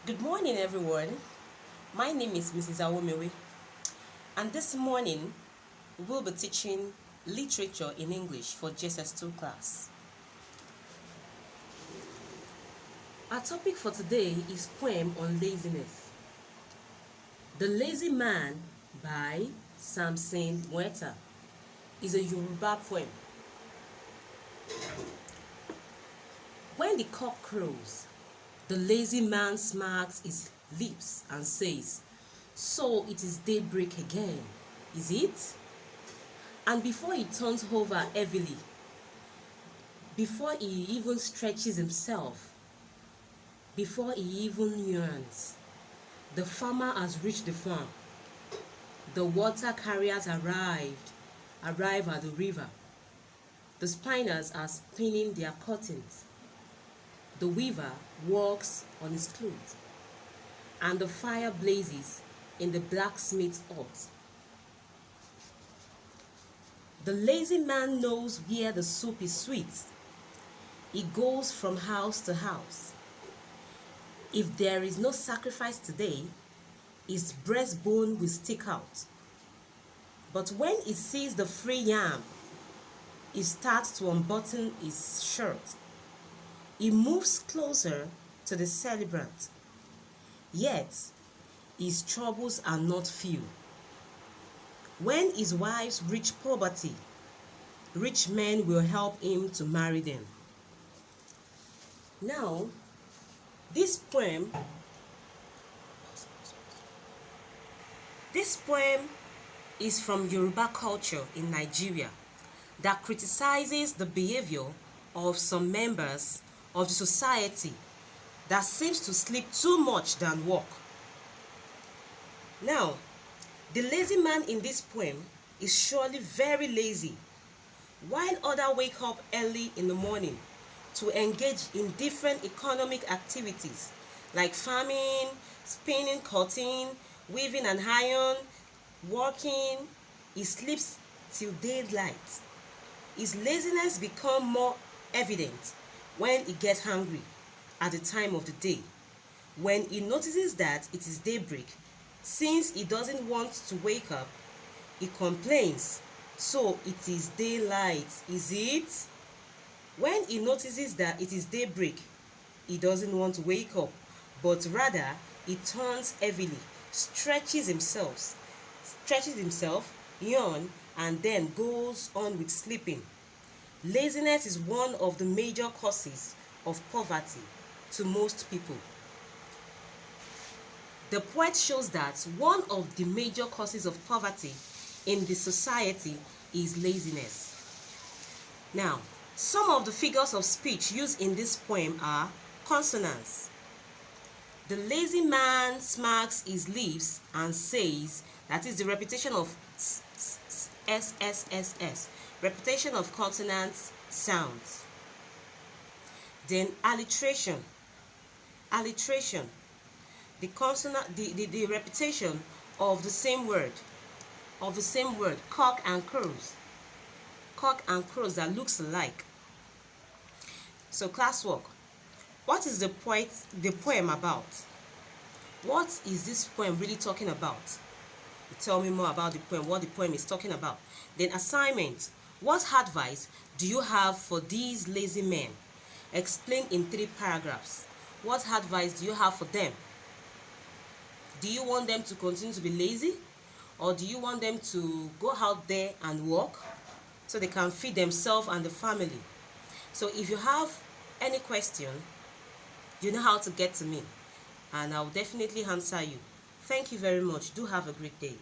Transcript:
Good morning, everyone. My name is Mrs. Awomewe, and this morning we will be teaching literature in English for J.s.s 2 class. Our topic for today is poem on laziness. The Lazy Man by Samson Mweta is a Yoruba poem. When the cock crows, the lazy man smacks his lips and says, "So it is daybreak again, is it?" And before he turns over heavily, before he even stretches himself, before he even yawns, the farmer has reached the farm. The water carriers arrive at the river. The spinners are spinning their curtains. The weaver walks on his clothes, and the fire blazes in the blacksmith's hut. The lazy man knows where the soup is sweet. He goes from house to house. If there is no sacrifice today, his breastbone will stick out. But when he sees the free yam, he starts to unbutton his shirt. He moves closer to the celebrant. Yet, his troubles are not few. When his wives reach poverty, rich men will help him to marry them. Now, this poem is from Yoruba culture in Nigeria that criticizes the behavior of some members of the society that seems to sleep too much than work. Now, the lazy man in this poem is surely very lazy, while others wake up early in the morning to engage in different economic activities like farming, spinning cotton, weaving and iron, working. He sleeps till daylight. His laziness becomes more evident when he gets hungry at the time of the day. When he notices that it is daybreak, since he doesn't want to wake up, he complains, "So it is daylight, is it?" When he notices that it is daybreak, he doesn't want to wake up, but rather he turns heavily, stretches himself, yawns, and then goes on with sleeping. Laziness is one of the major causes of poverty to most people. The poet shows that one of the major causes of poverty in the society is laziness. Now, some of the figures of speech used in this poem are consonants. The lazy man smacks his lips and says, that is the repetition of s, repetition of consonants sounds. Then alliteration. The consonant, the repetition of the same word, cock and crows that looks alike. So classwork, what is the poem about? What is this poem really talking about? Tell me more about the poem, what the poem is talking about. Then assignment, what advice do you have for these lazy men? Explain in 3 paragraphs. What advice do you have for them? Do you want them to continue to be lazy? Or do you want them to go out there and work so they can feed themselves and the family? So if you have any question, you know how to get to me, and I'll definitely answer you. Thank you very much. Do have a great day.